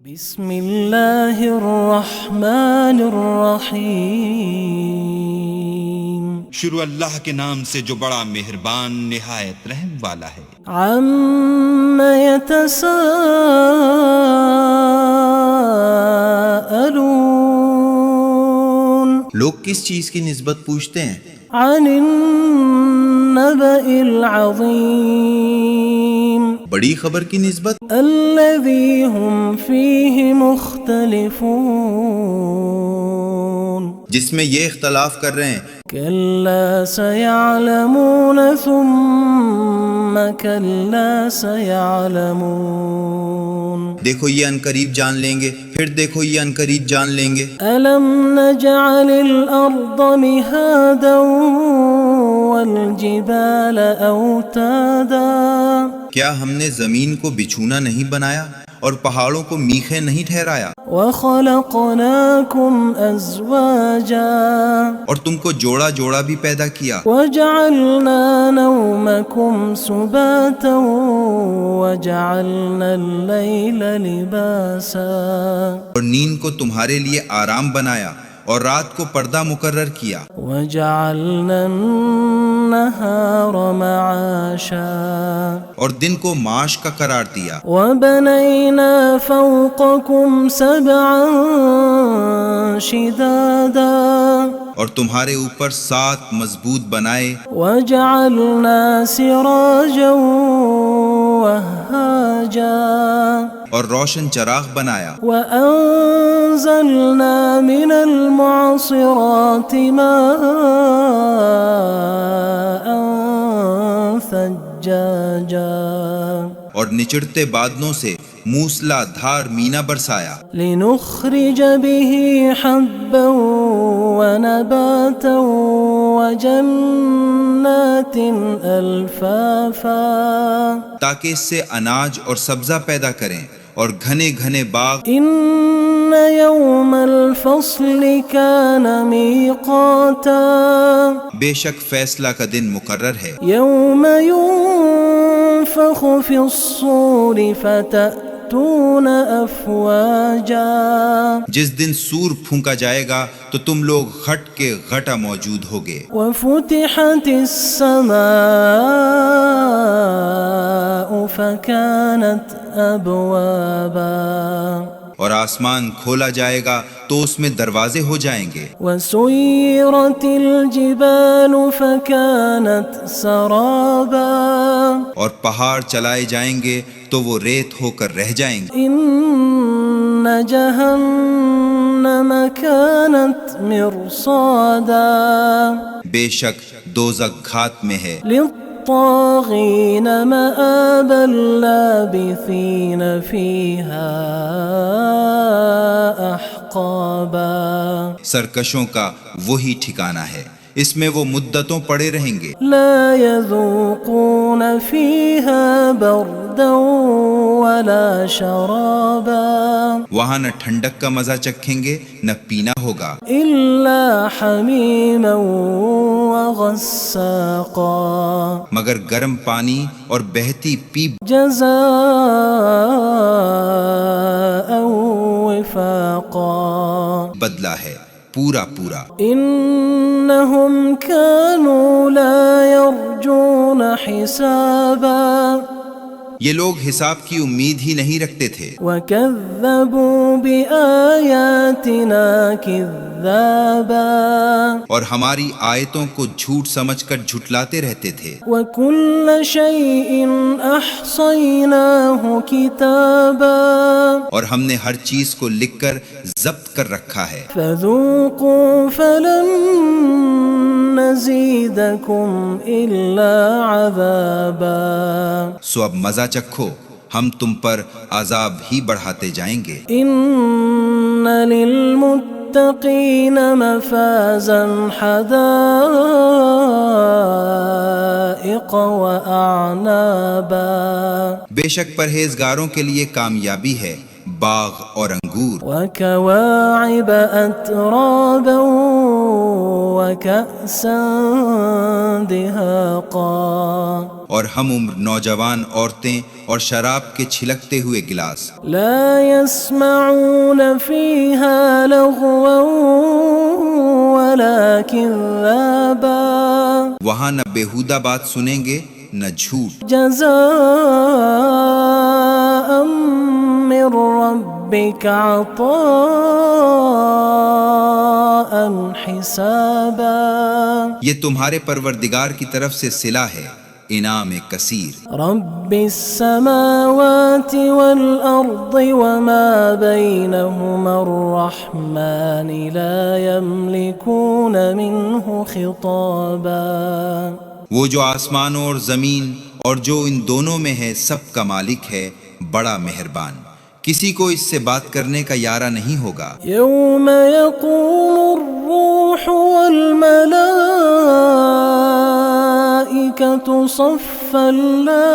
بسم اللہ الرحمن الرحیم، شروع اللہ کے نام سے جو بڑا مہربان نہایت رحم والا ہے۔ عم یتساءلون، لوگ کس چیز کی نسبت پوچھتے ہیں؟ عن النبأ العظیم، بڑی خبر کی نسبت؟ الذی هم فیہ مختلفون، جس میں یہ اختلاف کر رہے ہیں۔ کلا سیعلمون ثم کلا سیعلمون، دیکھو یہ عنقریب جان لیں گے، پھر دیکھو یہ عنقریب جان لیں گے۔ الم نجعل الارض مہادا والجبال اوتادا، کیا ہم نے زمین کو بچھونا نہیں بنایا اور پہاڑوں کو میخیں نہیں ٹھہرایا؟ وخلقناکم ازواجا، اور تم کو جوڑا جوڑا بھی پیدا کیا۔ وجعلنا نومکم سباتا وجعلنا اللیل لباسا، اور نیند کو تمہارے لیے آرام بنایا اور رات کو پردہ مقرر کیا۔ وجعلنا النہار معاشا، اور دن کو معاش کا قرار دیا۔ وبنینا فوقکم سبعا شدادا، اور تمہارے اوپر 7 مضبوط بنائے۔ وجعلنا سراجا وہاجا، اور روشن چراغ بنایا۔ وأنزلنا من المعصرات ماء ثجاجا، اور نچڑتے بادلوں سے موسلا دھار مینا برسایا۔ لنخرج به حبا ونباتا وجنات الفافا، تاکہ اس سے اناج اور سبزہ پیدا کریں اور گھنے گھنے باغ۔ ان یوم الفصل کان میقاتا، بے شک فیصلہ کا دن مقرر ہے۔ یوم ينفخ في الصور فتأتون افواجا، جس دن سور پھونکا جائے گا تو تم لوگ غٹ کے غٹا موجود ہوگے۔ وفتحت السماء فكانت ابوابا، اور آسمان کھولا جائے گا تو اس میں دروازے ہو جائیں گے۔ وسيرت الجبال فكانت سرابا، اور پہاڑ چلائے جائیں گے تو وہ ریت ہو کر رہ جائیں گے۔ ان جہنم كانت مرصادا، بے شک دوزخ گھات میں ہے۔ للطاغین مآبا لابثین فیہا احقابا، سرکشوں کا وہی ٹھکانہ ہے، اس میں وہ مدتوں پڑے رہیں گے۔ لا یذوقون فیہا بردا ولا شرابا، وہاں نہ ٹھنڈک کا مزہ چکھیں گے نہ پینا ہوگا، الا حمیما وغساقا، مگر گرم پانی اور بہتی پیپ جزاء وفاقا، بدلہ ہے پورا پورا۔ انہم كانوا لا يرجون حسابا، یہ لوگ حساب کی امید ہی نہیں رکھتے تھے، وكذبوا بآیاتنا کذابا، اور ہماری آیتوں کو جھوٹ سمجھ کر جھٹلاتے رہتے تھے۔ وكل شيء احصیناہ کتابا، اور ہم نے ہر چیز کو لکھ کر ضبط کر رکھا ہے۔ فذوقوا فلن نزیدکم الا عذابا، سو اب مزہ چکھو، ہم تم پر عذاب ہی بڑھاتے جائیں گے۔ ان للمتقین مفازا حدائق واعنابا، بے شک پرہیزگاروں کے لیے کامیابی ہے باغ اور انگور، وکواعب اترابا وکأسا دہاقا، اور ہم عمر نوجوان عورتیں اور شراب کے چھلکتے ہوئے گلاس. لا يسمعون فيها لغوا ولا كذابا وہاں نہ بیہودہ بات سنیں گے نہ جھوٹ. جزاء من ربك عطاء حسابا یہ تمہارے پروردگار کی طرف سے صلہ ہے، انعام کثیر. رب السماوات والأرض وما بينهما الرحمن لا يملكون منه خطابا وہ جو آسمانوں اور زمین اور جو ان دونوں میں ہے سب کا مالک ہے، بڑا مہربان، کسی کو اس سے بات کرنے کا یارہ نہیں ہوگا. يوم يقوم الروح والملائكة صفا لا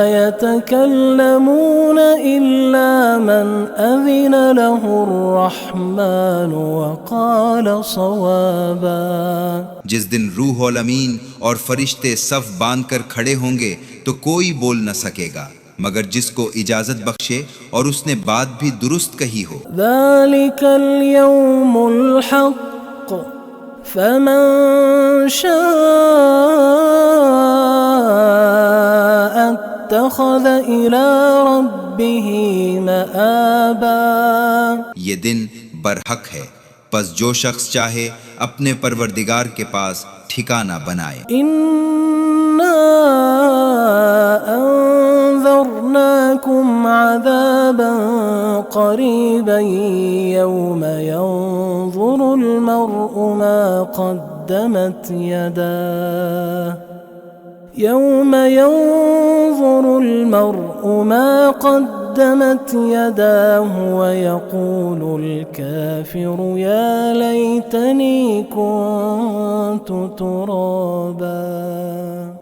يتكلمون إلا من أذن له الرحمن وقال صوابا. جس دن روح الامین اور فرشتے صف باندھ کر کھڑے ہوں گے تو کوئی بول نہ سکے گا مگر جس کو اجازت بخشے اور اس نے بات بھی درست کہی ہو. ذلك اليوم الحق فمن شاء اتخذ إلى ربه مآبا. یہ دن برحق ہے، پس جو شخص چاہے اپنے پروردگار کے پاس ٹھکانہ بنائے. إنا أنذرناكم عذابا قريبا يوم ينظر المرء ما قدمت يداه ويقول الكافر يا ليتني كنت ترابا.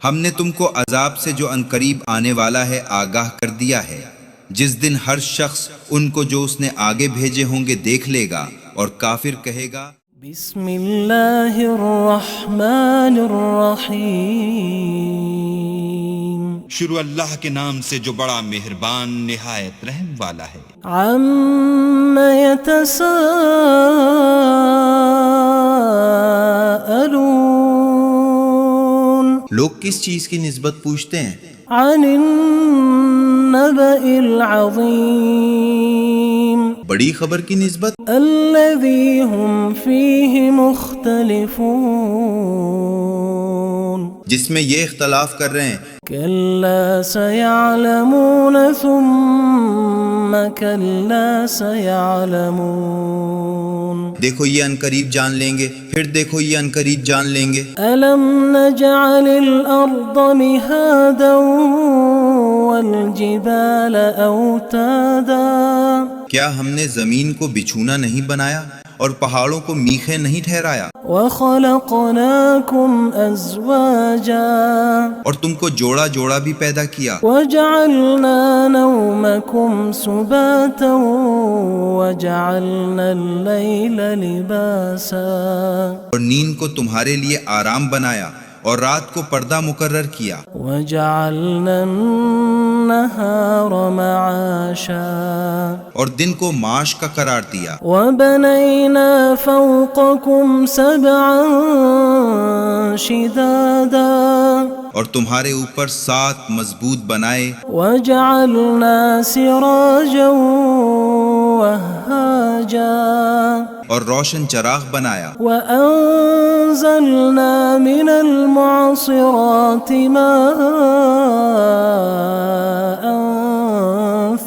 ہم نے تم کو عذاب سے جو عنقریب آنے والا ہے آگاہ کر دیا ہے، جس دن ہر شخص ان کو جو اس نے آگے بھیجے ہوں گے دیکھ لے گا اور کافر کہے گا بسم اللہ الرحمن الرحیم. شروع اللہ کے نام سے جو بڑا مہربان نہایت رحم والا ہے. عم يتساءلون لوگ کس چیز کی نسبت پوچھتے ہیں؟ عن النبأ العظیم بڑی خبر کی نسبت. الذي هم فيه مختلفون جس میں یہ اختلاف کر رہے ہیں. كلا سيعلمون ثم كلا سيعلمون. دیکھو یہ عنقریب جان لیں گے، پھر دیکھو یہ عنقریب جان لیں گے. ألم نجعل الأرض مهادا والجبال أوتادا. کیا ہم نے زمین کو بچھونا نہیں بنایا اور پہاڑوں کو میخیں نہیں ٹھہرایا؟ وخلقناكم أزواجا اور تم کو جوڑا جوڑا بھی پیدا کیا. وجعلنا نومكم سباتا وجعلنا الليل لباسا. اور نیند کو تمہارے لیے آرام بنایا اور رات کو پردہ مقرر کیا. وجعلنا النهار معاشا اور دن کو معاش کا قرار دیا. وبنينا فوقكم سبعا شدادا اور تمہارے اوپر 7 مضبوط بنائے. وجعلنا سراجا وهاجا اور روشن چراغ بنایا. وأنزلنا من المعصرات ماء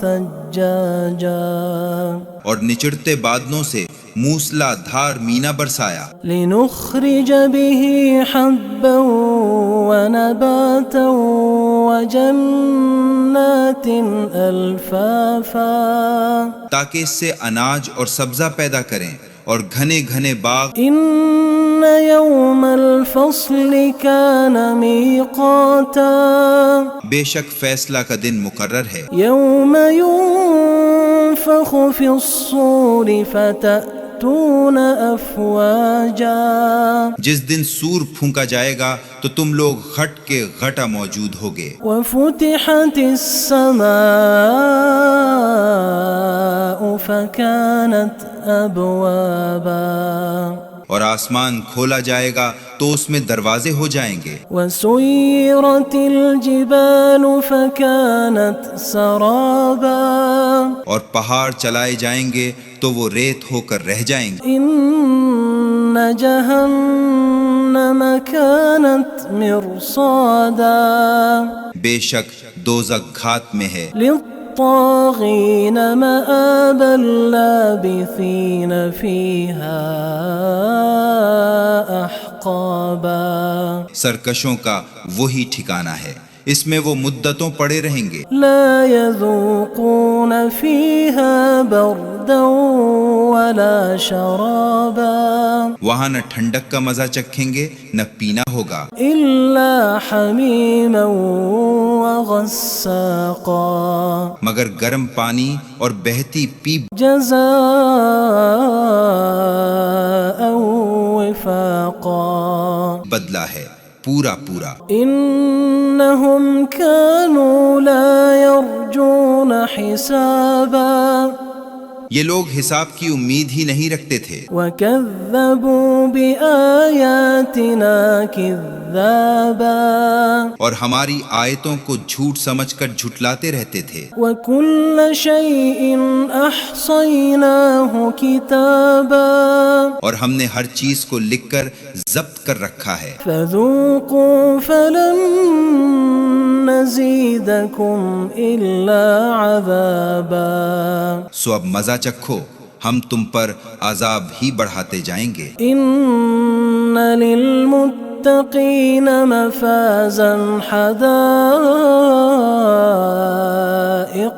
ثجاجا اور نچڑتے بادلوں سے موسلا دھار مینا برسایا. لنخرج به حبا ونباتا وجنات الفافا تاکہ اس سے اناج اور سبزہ پیدا کریں اور گھنے گھنے باغ. ان يوم الفصل كان ميقاتا بے شک فیصلہ کا دن مقرر ہے. يوم ينفخ في الصور فتأتون يأتون أفواجا جس دن سور پھونکا جائے گا تو تم لوگ غٹ کے غٹا موجود ہوگے، وفتحت السماء فكانت أبوابا اور آسمان کھولا جائے گا تو اس میں دروازے ہو جائیں گے، وسيرت الجبال فكانت سرابا اور پہاڑ چلائے جائیں گے تو وہ ریت ہو کر رہ جائیں گے، إن جهنم كانت مرصادا بے شک دوزخ گھات میں ہے، للطاغين مآبا لابثين فيها أحقابا سرکشوں کا وہی ٹھکانہ ہے، اس میں وہ مدتوں پڑے رہیں گے، لا يذوقون فيها بردا ولا شرابا وہاں نہ ٹھنڈک کا مزہ چکھیں گے نہ پینا ہوگا، إلا حميما وغساقا مگر گرم پانی اور بہتی پیپ جزاء وفاقا بدلہ ہے پورا پورا۔ إنهم كانوا لا يرجون حسابا یہ لوگ حساب کی امید ہی نہیں رکھتے تھے، وكذبوا بآياتنا كذابا اور ہماری آیتوں کو جھوٹ سمجھ کر جھٹلاتے رہتے تھے، وكل شيء أحصيناه كتابا اور ہم نے ہر چیز کو لکھ کر ضبط کر رکھا ہے، فذوقوا فلن نزيدكم إلا عذابا سو اب مزہ چکھو، ہم تم پر عذاب ہی بڑھاتے جائیں گے۔ إن للمتقين مفازا حدائق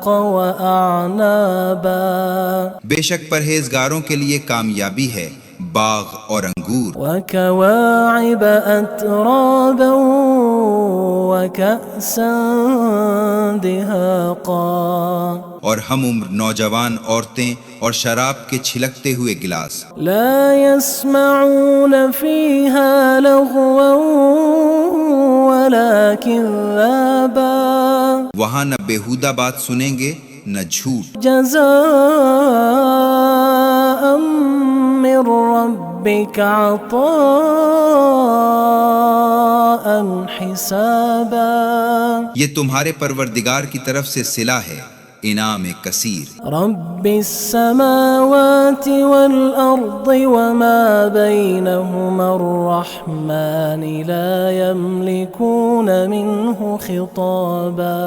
وأعنابا بے شک پرہیزگاروں کے لیے کامیابی ہے باغ اور انگور، وكواعب أترابا وكأسا دهاقا اور ہم عمر نوجوان عورتیں اور شراب کے چھلکتے ہوئے گلاس، لا يسمعون فيها لغوا ولا كذابا وہاں نہ بیہودہ بات سنیں گے نہ جھوٹ، جزاء من ربك عطاء حسابا یہ تمہارے پروردگار کی طرف سے صلہ ہے، انعام کثیر۔ رب السماوات والأرض وما بينهما الرحمن لا يملكون منه خطابا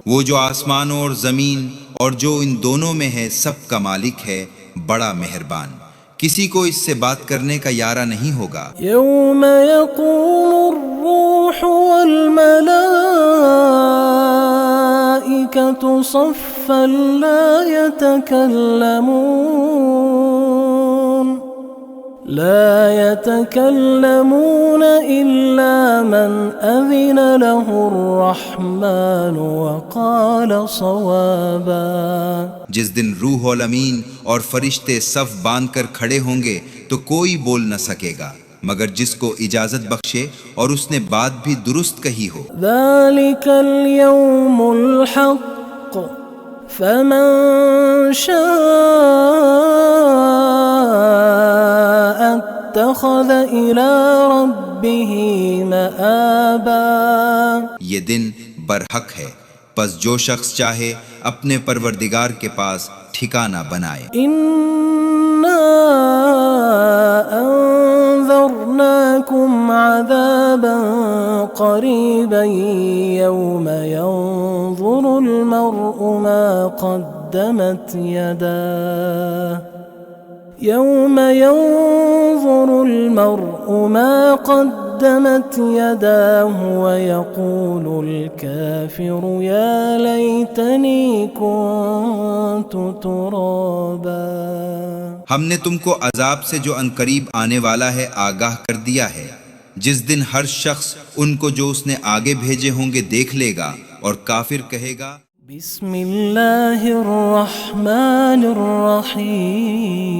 وہ جو آسمانوں اور زمین اور جو ان دونوں میں ہے سب کا مالک ہے، بڑا مہربان، کسی کو اس سے بات کرنے کا یارہ نہیں ہوگا۔ يوم يقوم الروح والملائكة صفا لا يتكلمون إلا من أذن له الرحمن وقال صوابا جس دن روح الامین اور فرشتے صف باندھ کر کھڑے ہوں گے تو کوئی بول نہ سکے گا مگر جس کو اجازت بخشے اور اس نے بات بھی درست کہی ہو۔ ذلك اليوم الحق فمن شاء اتخذ إلى ربه مآبا یہ دن برحق ہے، پس جو شخص چاہے اپنے پروردگار کے پاس ٹھکانہ بنائے۔ إنا أنذرناكم عذابا قريبا يوم ينظر المرء ما قدمت يداه يوم ينظر المرء ما قدمت يداه ويقول الكافر يا ليتني كنت ترابا ہم نے تم کو عذاب سے جو عنقریب آنے والا ہے آگاہ کر دیا ہے، جس دن ہر شخص ان کو جو اس نے آگے بھیجے ہوں گے دیکھ لے گا اور کافر کہے گا بسم اللہ الرحمن الرحیم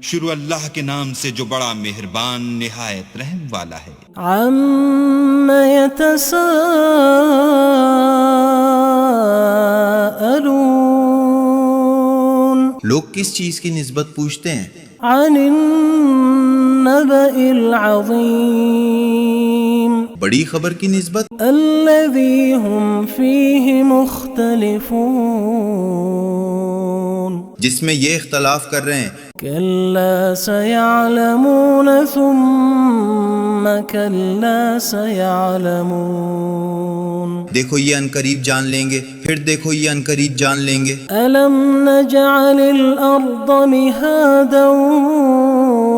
شروع اللہ کے نام سے جو بڑا مہربان نہایت رحم والا ہے۔ عَمَّ يَتَسَاءَلُونَ لوگ کس چیز کی نسبت پوچھتے ہیں؟ عَنِ النَّبَإِ الْعَظِيمِ بڑی خبر کی نسبت، الَّذِي هُمْ فِيهِ مُخْتَلِفُونَ جس میں یہ اختلاف کر رہے ہیں۔ كَلَّا سَيَعْلَمُونَ ثُمَّ كَلَّا سَيَعْلَمُونَ دیکھو یہ عنقریب جان لیں گے، پھر دیکھو یہ عنقریب جان لیں گے۔ أَلَمْ نَجْعَلِ الْأَرْضَ مِهَادًا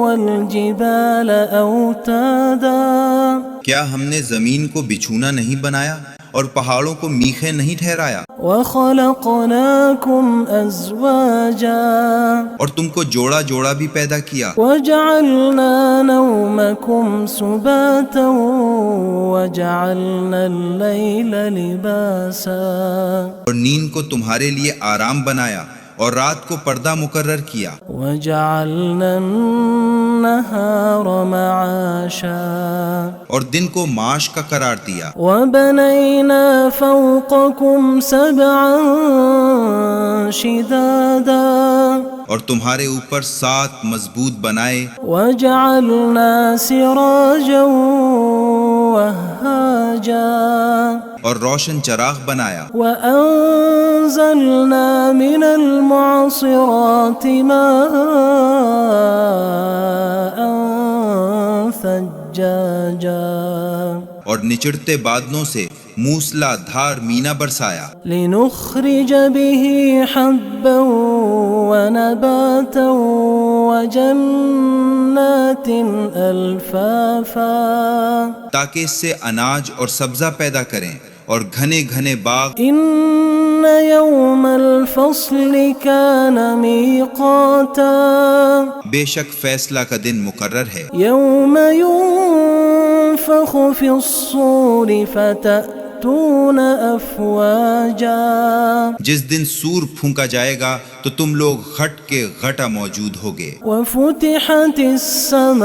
وَالْجِبَالَ أَوْتَادًا کیا ہم نے زمین کو بچھونا نہیں بنایا اور پہاڑوں کو میخیں نہیں ٹھہرایا؟ وَخَلَقْنَاكُمْ أَزْوَاجًا اور تم کو جوڑا جوڑا بھی پیدا کیا۔ وَجَعَلْنَا نَوْمَكُمْ سُبَاتًا وَجَعَلْنَا اللَّيْلَ لِبَاسًا اور نیند کو تمہارے لیے آرام بنایا اور رات کو پردہ مقرر کیا۔ وَجَعَلْنَا النَّهَارَ مَعَاشًا اور دن کو معاش کا قرار دیا۔ وَبَنَيْنَا فَوْقَكُمْ سَبْعًا شِدَادًا اور تمہارے اوپر 7 مضبوط بنائے۔ وَجَعَلْنَا سِرَاجًا وَهَّاجًا اور روشن چراغ بنایا۔ وَأَنزَلْنَا مِنَ الْمُعْصِرَاتِ مَاءً ثَجَّاجًا اور نچڑتے بادلوں سے موسلا دھار مینا برسایا۔ لِنُخْرِجَ بِهِ حَبًّا وَنَبَاتًا وَجَنَّاتٍ أَلْفَافًا تاکہ اس سے اناج اور سبزہ پیدا کریں اور گھنے گھنے باغ۔ إِنَّ يَوْمَ الْفَصْلِ كَانَ مِيقَاتًا بے شک فیصلہ کا دن مقرر ہے۔ يَوْمَ يُنفَخُ فِي الصُّورِ فَتَأْتُونَ أَفْوَاجًا جس دن سور پھونکا جائے گا تو تم لوگ غٹ کے غٹا موجود ہوگے۔ وَفُتِحَتِ السَّمَاءُ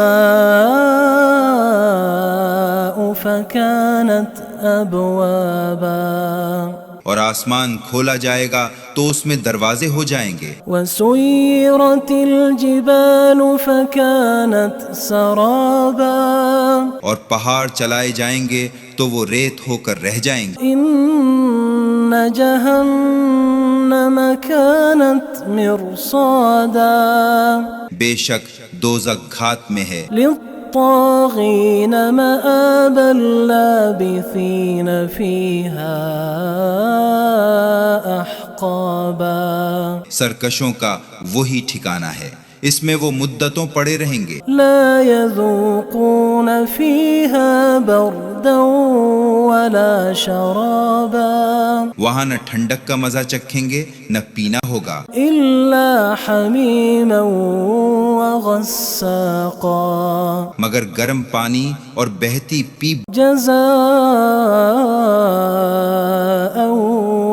فَكَانَتْ أَبْوَابًا اور آسمان کھولا جائے گا تو اس میں دروازے ہو جائیں گے۔ وَسُيِّرَتِ الْجِبَالُ فَكَانَتْ سَرَابًا اور پہاڑ چلائے جائیں گے تو وہ ریت ہو کر رہ جائیں گے۔ إِنَّ جَهَنَّمَ كَانَتْ مِرْصَادًا بے شک دوزخ گھات میں ہے، لِلطَّاغِينَ مَآبًا لَابِثِينَ فِيهَا أَحْقَابًا سرکشوں کا وہی ٹھکانہ ہے، اس میں وہ مدتوں پڑے رہیں گے۔ لَا يَذُوقُونَ فِيهَا بَرْدًا وَلَا شَرَابًا وہاں نہ ٹھنڈک کا مزہ چکھیں گے نہ پینا ہوگا، إِلَّا حَمِيمًا وَغَسَّاقًا مگر گرم پانی اور بہتی پیپ جَزَاءً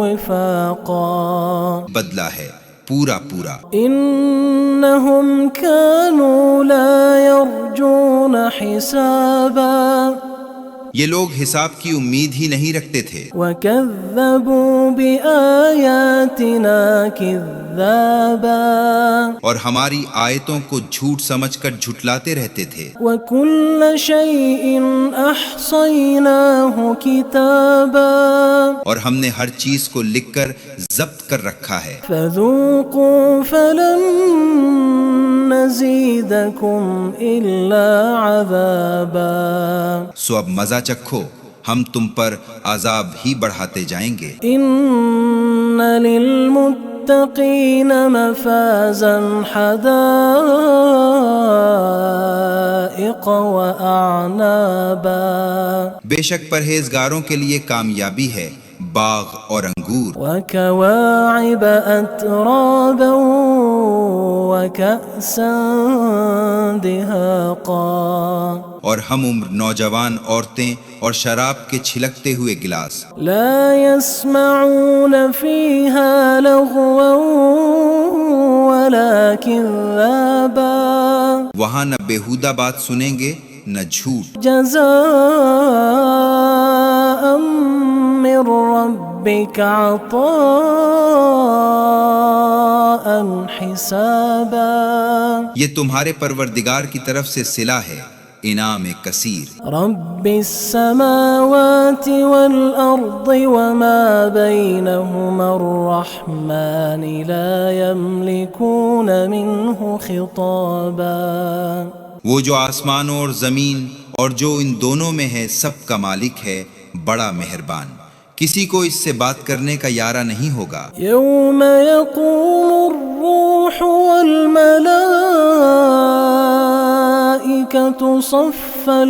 وِفَاقًا بدلہ ہے پورا پورا۔ إِنَّهُمْ كَانُوا لَا يَرْجُونَ حِسَابًا یہ لوگ حساب کی امید ہی نہیں رکھتے تھے، وَكَذَّبُوا بِآيَاتِنَا كِذَّابًا اور ہماری آیتوں کو جھوٹ سمجھ کر جھٹلاتے رہتے تھے۔ وَكُلَّ شَيْءٍ أَحْصَيْنَاهُ كِتَابًا اور ہم نے ہر چیز کو لکھ کر ضبط کر رکھا ہے۔ فَذُوقُوا فَلَن نَّزِيدَكُمْ إِلَّا عَذَابًا سو اب مزہ چکھو، ہم تم پر عذاب ہی بڑھاتے جائیں گے۔ إِنَّ لِلْمُتَّقِينَ مَفَازًا حَدَائِقَ وَأَعْنَابًا بے شک پرہیزگاروں کے لیے کامیابی ہے باغ اور انگور، وَكَوَاعِبَ أَتْرَابًا وَكَأْسًا دِهَاقًا اور ہم عمر نوجوان عورتیں اور شراب کے چھلکتے ہوئے گلاس. لا يسمعون فيها لغوا ولا كذابا وہاں نہ بیہودہ بات سنیں گے نہ جھوٹ. جزاء من ربك عطاء حسابا یہ تمہارے پروردگار کی طرف سے صلہ ہے، انعام کثیر. رب السماوات والأرض وما بينهما الرحمن لا يملكون منه خطابا وہ جو آسمانوں اور زمین اور جو ان دونوں میں ہے سب کا مالک ہے، بڑا مہربان، کسی کو اس سے بات کرنے کا یارہ نہیں ہوگا. يوم يقوم الروح والملائكة صفا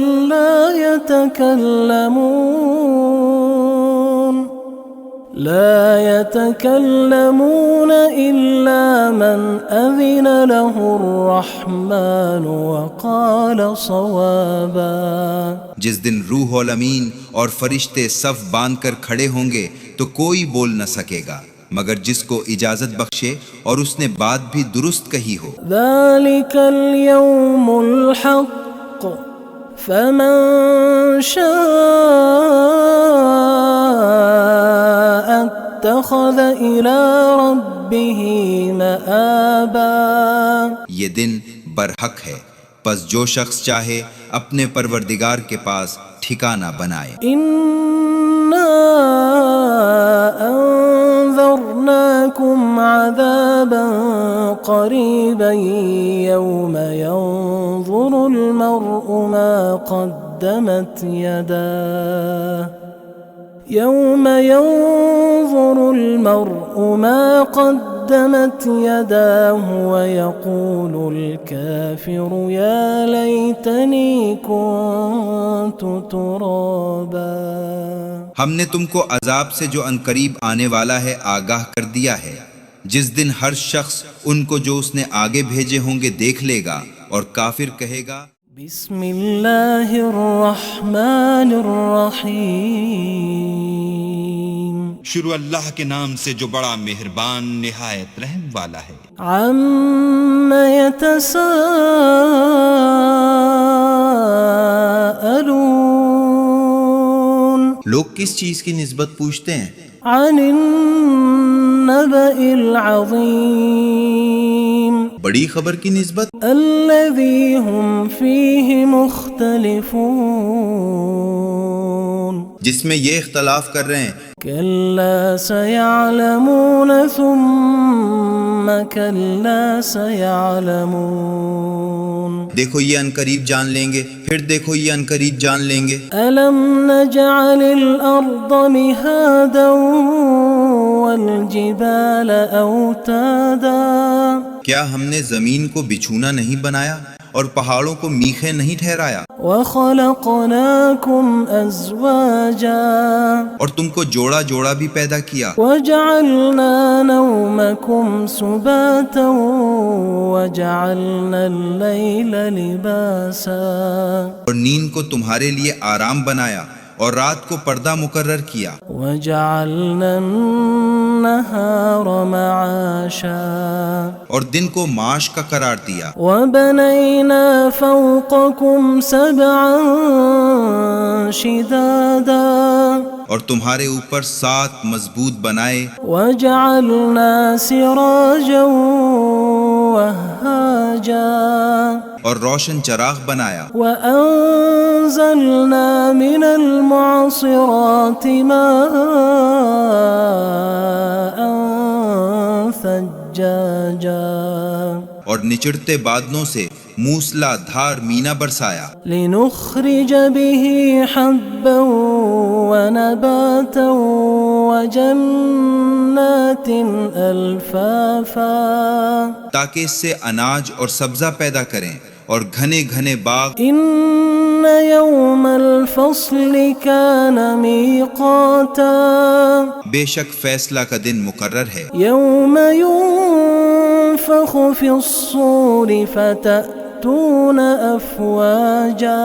لا يتكلمون إلا من أذن له الرحمن وقال صوابا. جس دن روح الامین اور فرشتے صف باندھ کر کھڑے ہوں گے تو کوئی بول نہ سکے گا مگر جس کو اجازت بخشے اور اس نے بات بھی درست کہی ہو. ذلك اليوم الحق فمن شاء اتخذ إلى ربه مآبا. یہ دن برحق ہے، پس جو شخص چاہے اپنے پروردگار کے پاس ٹھکانہ بنائے. إنا أنذرناكم عذابا قريبا يوم ينظر المرء ما قدمت يداه ويقول الكافر يا ليتني كنت ترابا. ہم نے تم کو عذاب سے جو عنقریب آنے والا ہے آگاہ کر دیا ہے، جس دن ہر شخص ان کو جو اس نے آگے بھیجے ہوں گے دیکھ لے گا اور کافر کہے گا بسم اللہ الرحمن الرحیم. شروع اللہ کے نام سے جو بڑا مہربان نہایت رحم والا ہے. عم يتساءلون لوگ کس چیز کی نسبت پوچھتے ہیں؟ عن النبأ العظیم بڑی خبر کی نسبت. الذي هم فيه مختلفون جس میں یہ اختلاف کر رہے ہیں. كلا سيعلمون ثم كلا سيعلمون دیکھو یہ عنقریب جان لیں گے، پھر دیکھو یہ عنقریب جان لیں گے. ألم نجعل الأرض مهادا والجبال أوتادا کیا ہم نے زمین کو بچھونا نہیں بنایا اور پہاڑوں کو میخیں نہیں ٹھہرایا؟ وخلقناكم أزواجا اور تم کو جوڑا جوڑا بھی پیدا کیا. وجعلنا نومكم سباتا وجعلنا الليل لباسا اور نیند کو تمہارے لیے آرام بنایا اور رات کو پردہ مقرر کیا. وجعلنا النهار معاشا اور دن کو معاش کا قرار دیا. وبنينا فوقكم سبعا شدادا اور تمہارے اوپر 7 مضبوط بنائے. وجعلنا سراجا وهاجا اور روشن چراغ بنایا. وأنزلنا من المعصرات ماء ثجاجا اور نچڑتے بادلوں سے موسلا دھار مینا برسایا. لنخرج به حبا ونباتا وجنات الفافا تاکہ اس سے اناج اور سبزہ پیدا کریں اور گھنے گھنے باغ. ان يوم الفصل كان ميقاتا بے شک فیصلہ کا دن مقرر ہے. يوم ينفخ في الصور فتأتون يأتون أفواجا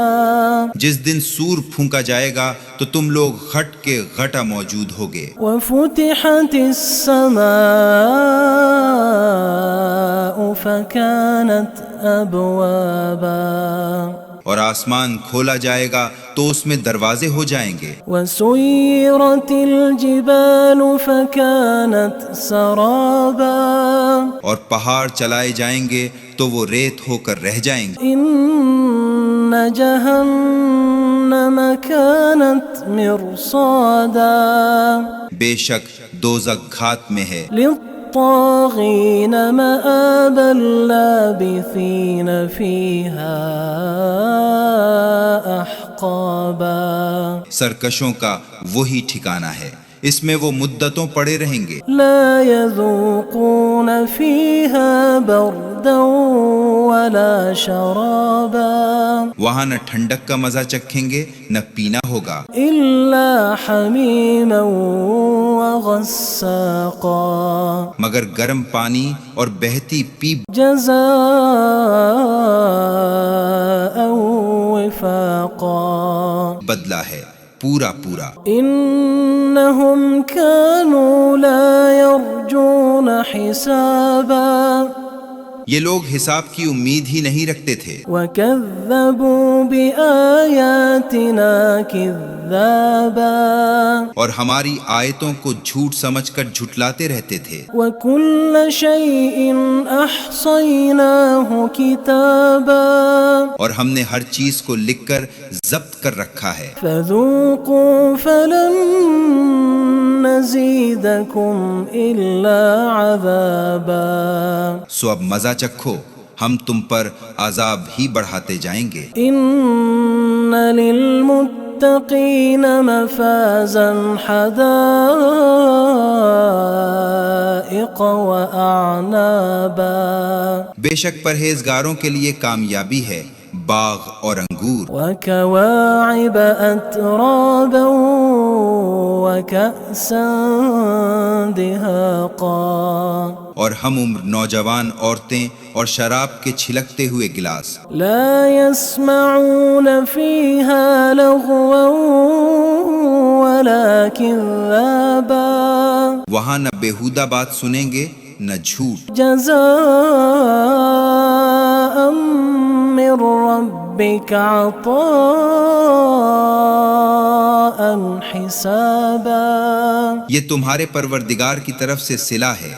جس دن سور پھونکا جائے گا تو تم لوگ غٹ کے غٹا موجود ہوگے، وفتحت السماء فكانت أبوابا اور آسمان کھولا جائے گا تو اس میں دروازے ہو جائیں گے، وسيرت الجبال فكانت سرابا اور پہاڑ چلائے جائیں گے تو وہ ریت ہو کر رہ جائیں گے، إن جهنم كانت مرصادا بے شک دوزخ گھات میں ہے، للطاغين مآبا لابثين فيها أحقابا سرکشوں کا وہی ٹھکانہ ہے، اس میں وہ مدتوں پڑے رہیں گے، لا يذوقون فيها بردا ولا شرابا وہاں نہ ٹھنڈک کا مزہ چکھیں گے نہ پینا ہوگا، إلا حميما وغساقا مگر گرم پانی اور بہتی پیپ جزاء وفاقا بدلہ ہے پورا پورا۔ إنهم كانوا لا يرجون حسابا یہ لوگ حساب کی امید ہی نہیں رکھتے تھے، وكذبوا بآياتنا كذابا اور ہماری آیتوں کو جھوٹ سمجھ کر جھٹلاتے رہتے تھے، وكل شيء أحصيناه كتابا اور ہم نے ہر چیز کو لکھ کر ضبط کر رکھا ہے، فذوقوا فلن نزيدكم إلا عذابا سو اب مزہ چکھو، ہم تم پر عذاب ہی بڑھاتے جائیں گے۔ إن للمتقين مفازا حدائق وأعنابا بے شک پرہیزگاروں کے لیے کامیابی ہے باغ اور انگور، وكواعب أترابا وكأسا دهاقا اور ہم عمر نوجوان عورتیں اور شراب کے چھلکتے ہوئے گلاس، لا يسمعون فيها لغوا ولا كذابا وہاں نہ بیہودہ بات سنیں گے نہ جھوٹ، جزاء من ربك عطاء حسابا یہ تمہارے پروردگار کی طرف سے صلہ ہے،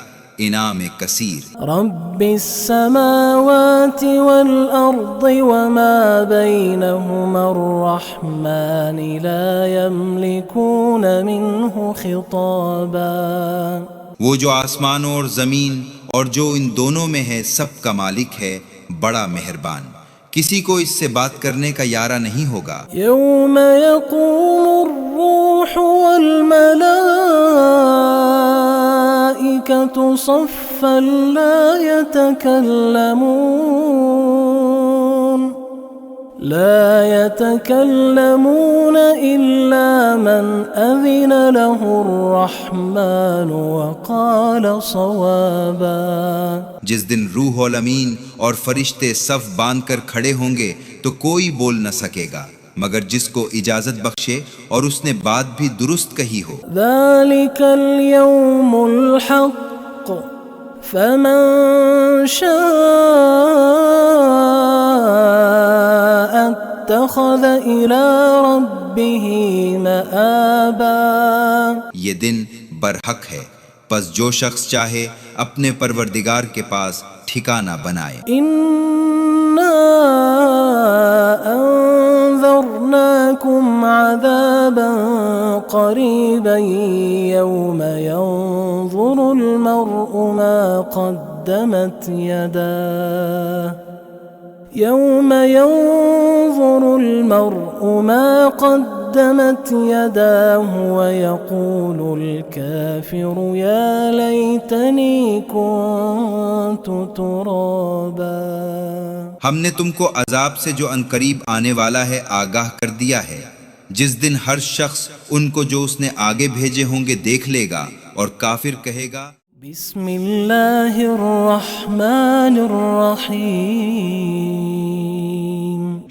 انعام کثیر۔ رب السماوات والأرض وما بينهما الرحمن لا يملكون منه خطابا وہ جو آسمانوں اور زمین اور جو ان دونوں میں ہے سب کا مالک ہے، بڑا مہربان، کسی کو اس سے بات کرنے کا یارہ نہیں ہوگا۔ يوم يقوم الروح والملائكة صفا لا يتكلمون إلا من أذن له الرحمن وقال صوابا جس دن روح الامین اور فرشتے صف باندھ کر کھڑے ہوں گے تو کوئی بول نہ سکے گا مگر جس کو اجازت بخشے اور اس نے بات بھی درست کہی ہو۔ ذلك اليوم الحق فمن شاء اتخذ إلى ربه مآبا یہ دن برحق ہے، پس جو شخص چاہے اپنے پروردگار کے پاس ٹھکانہ بنائے۔ إنا أنذرناكم عذابا قريبا يوم ينظر المرء ما قدمت يداه ويقول الكافر يا ليتني كنت ترابا ہم نے تم کو عذاب سے جو عنقریب آنے والا ہے آگاہ کر دیا ہے، جس دن ہر شخص ان کو جو اس نے آگے بھیجے ہوں گے دیکھ لے گا اور کافر کہے گا بسم اللہ الرحمن الرحیم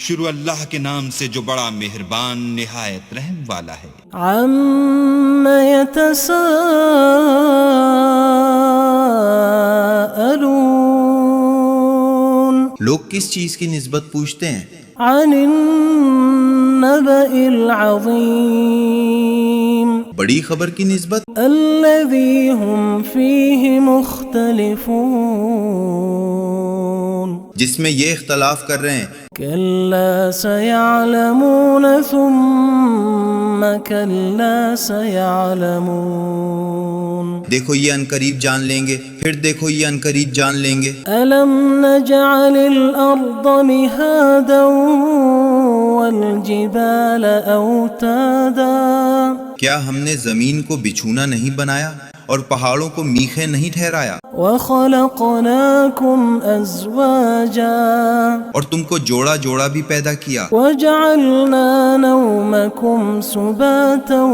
شروع اللہ کے نام سے جو بڑا مہربان نہایت رحم والا ہے۔ عَمَّ يَتَسَاءَلُونَ لوگ کس چیز کی نسبت پوچھتے ہیں؟ عَنِ النَّبَإِ الْعَظِيمِ بڑی خبر کی نسبت، الَّذِي هُمْ فِيهِ مُخْتَلِفُونَ جس میں یہ اختلاف کر رہے ہیں۔ كَلَّا سَيَعْلَمُونَ ثُمَّ كَلَّا سَيَعْلَمُونَ دیکھو یہ عنقریب جان لیں گے، پھر دیکھو یہ عنقریب جان لیں گے۔ أَلَمْ نَجْعَلِ الْأَرْضَ مِهَادًا وَالْجِبَالَ أَوْتَادًا کیا ہم نے زمین کو بچھونا نہیں بنایا اور پہاڑوں کو میخیں نہیں ٹھہرایا؟ وَخَلَقْنَاكُمْ أَزْوَاجًا اور تم کو جوڑا جوڑا بھی پیدا کیا۔ وَجَعَلْنَا نَوْمَكُمْ سُبَاتًا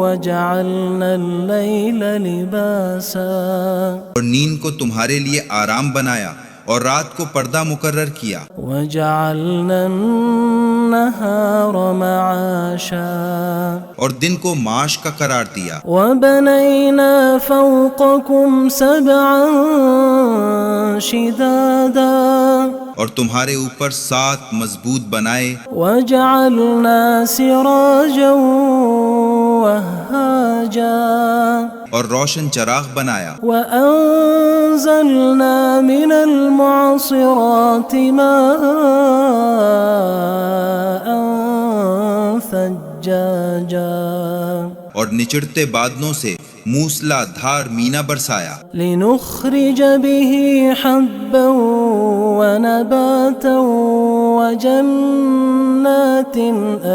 وَجَعَلْنَا اللَّيْلَ لِبَاسًا اور نیند کو تمہارے لیے آرام بنایا اور رات کو پردہ مقرر کیا۔ وَجَعَلْنَا النَّهَارَ مَعَاشًا اور دن کو معاش کا قرار دیا۔ وَبَنَيْنَا فَوْقَكُمْ سَبْعًا شِدَادًا اور تمہارے اوپر 7 مضبوط بنائے۔ وَجَعَلْنَا سِرَاجًا وَهَّاجًا اور روشن چراغ بنایا۔ وَأَنزَلْنَا مِنَ الْمُعْصِرَاتِ مَاءً ثَجَّاجًا اور نچڑتے بادلوں سے موسلا دھار مینا برسایا۔ لِنُخْرِجَ بِهِ حَبًّا وَنَبَاتًا وَجَنَّاتٍ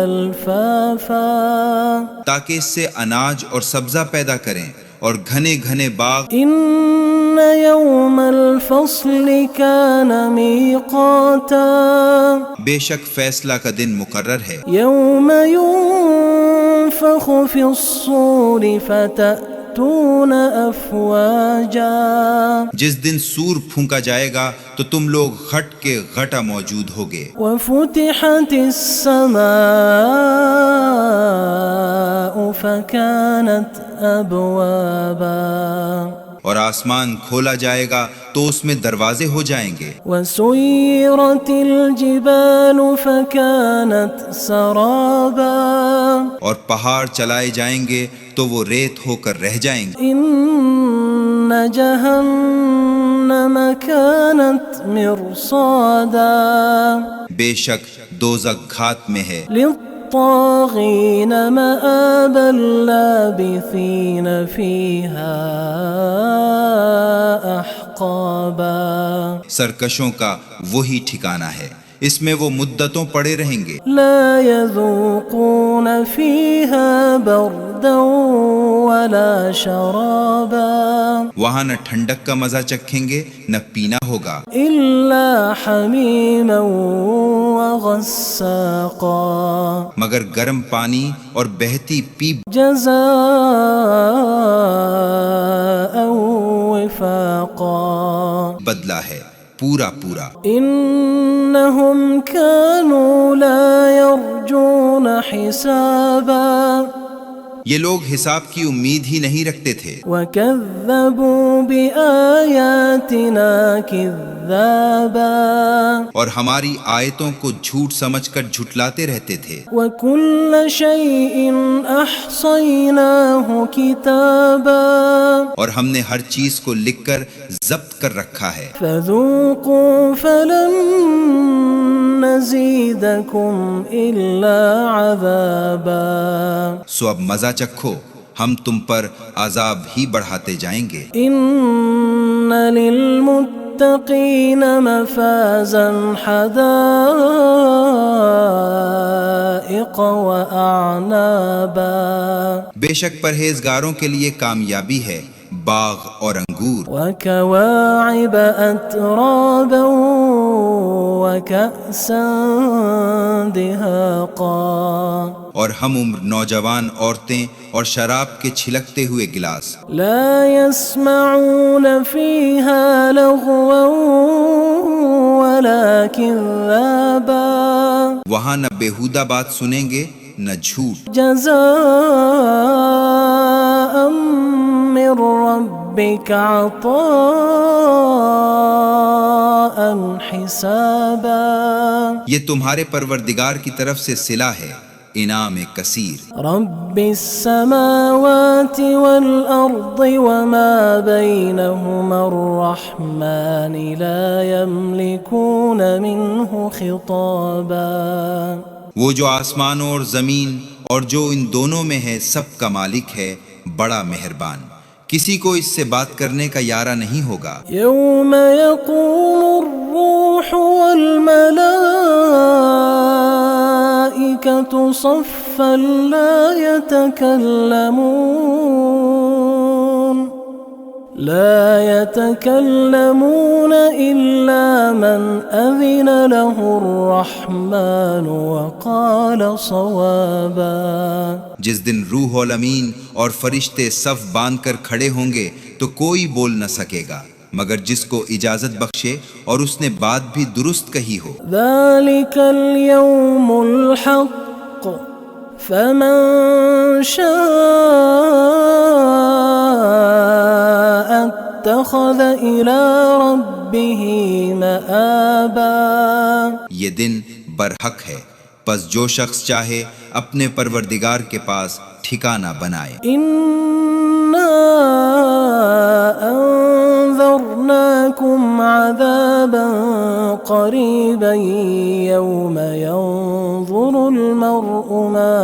أَلْفَافًا تاکہ اس سے اناج اور سبزہ پیدا کریں اور گھنے گھنے باغ۔ إِنَّ يَوْمَ الْفَصْلِ كَانَ مِيقَاتًا بے شک فیصلہ کا دن مقرر ہے۔ يَوْمَ يُنفَخُ فِي الصُّورِ فَتَأْتُونَ أَفْوَاجًا جس دن سور پھونکا جائے گا تو تم لوگ غٹ کے غٹا موجود ہوگے۔ وَفُتِحَتِ السَّمَاءُ فَكَانَتْ أَبْوَابًا اور آسمان کھولا جائے گا تو اس میں دروازے ہو جائیں گے۔ وَسُيِّرَتِ الْجِبَالُ فَكَانَتْ سَرَابًا اور پہاڑ چلائے جائیں گے تو وہ ریت ہو کر رہ جائیں گے۔ إِنَّ جَهَنَّمَ كَانَتْ مِرْصَادًا بے شک دوزخ گھات میں ہے، لِلطَّاغِينَ مَآبًا لَابِثِينَ فِيهَا أَحْقَابًا سرکشوں کا وہی ٹھکانہ ہے، اس میں وہ مدتوں پڑے رہیں گے۔ لَا يَذُوقُونَ فِيهَا بَرْدًا وَلَا شَرَابًا وہاں نہ ٹھنڈک کا مزہ چکھیں گے نہ پینا ہوگا، إِلَّا حَمِيمًا وَغَسَّاقًا مگر گرم پانی اور بہتی پیپ جَزَاءً وِفَاقًا بدلہ ہے پورا پورا۔ إِنَّهُمْ كَانُوا لَا يَرْجُونَ حِسَابًا یہ لوگ حساب کی امید ہی نہیں رکھتے تھے، وَكَذَّبُوا بِآيَاتِنَا كِذَّابًا اور ہماری آیتوں کو جھوٹ سمجھ کر جھٹلاتے رہتے تھے۔ وَكُلَّ شَيْءٍ أَحْصَيْنَاهُ كِتَابًا اور ہم نے ہر چیز کو لکھ کر ضبط کر رکھا ہے۔ فَذُوقُوا فَلَن نَّزِيدَكُمْ إِلَّا عَذَابًا سو اب مزہ چکھو، ہم تم پر عذاب ہی بڑھاتے جائیں گے۔ إِنَّ لِلْمُتَّقِينَ مَفَازًا حَدَائِقَ وَأَعْنَابًا بے شک پرہیزگاروں کے لیے کامیابی ہے باغ اور انگور، وَكَوَاعِبَ أَتْرَابًا وَكَأْسًا دِهَاقًا اور ہم عمر نوجوان عورتیں اور شراب کے چھلکتے ہوئے گلاس۔ لَا يَسْمَعُونَ فِيهَا لَغْوًا ولا كذابا وہاں نہ بیہودہ بات سنیں گے نہ جھوٹ، جزاء من ربك عطاء حسابا یہ تمہارے پروردگار کی طرف سے صلہ ہے، انعام کثیر۔ رب السماوات والأرض وما بينهما الرحمن لا يملكون منه خطابا وہ جو آسمانوں اور زمین اور جو ان دونوں میں ہے سب کا مالک ہے، بڑا مہربان، کسی کو اس سے بات کرنے کا یارہ نہیں ہوگا۔ يوم يقوم الروح والملائكة صفا لا يتكلمون إلا من أذن له الرحمن وقال صوابا جس دن روح الامین اور فرشتے صف باندھ کر کھڑے ہوں گے تو کوئی بول نہ سکے گا مگر جس کو اجازت بخشے اور اس نے بات بھی درست کہی ہو۔ ذلك اليوم الحق فمن شاء اتخذ إلى ربه مآبا یہ دن برحق ہے، پس جو شخص چاہے اپنے پروردگار کے پاس ٹھکانہ بنائے۔ إنا أنذرناكم عذابا قريبا يوم ينظر المرء ما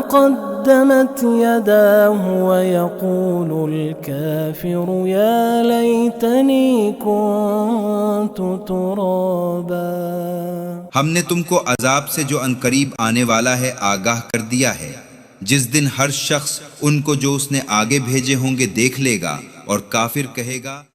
قدمت يداه ويقول الكافر يا ليتني كنت ترابا ہم نے تم کو عذاب سے جو عنقریب آنے والا ہے آگاہ کر دیا ہے، جس دن ہر شخص ان کو جو اس نے آگے بھیجے ہوں گے دیکھ لے گا اور کافر کہے گا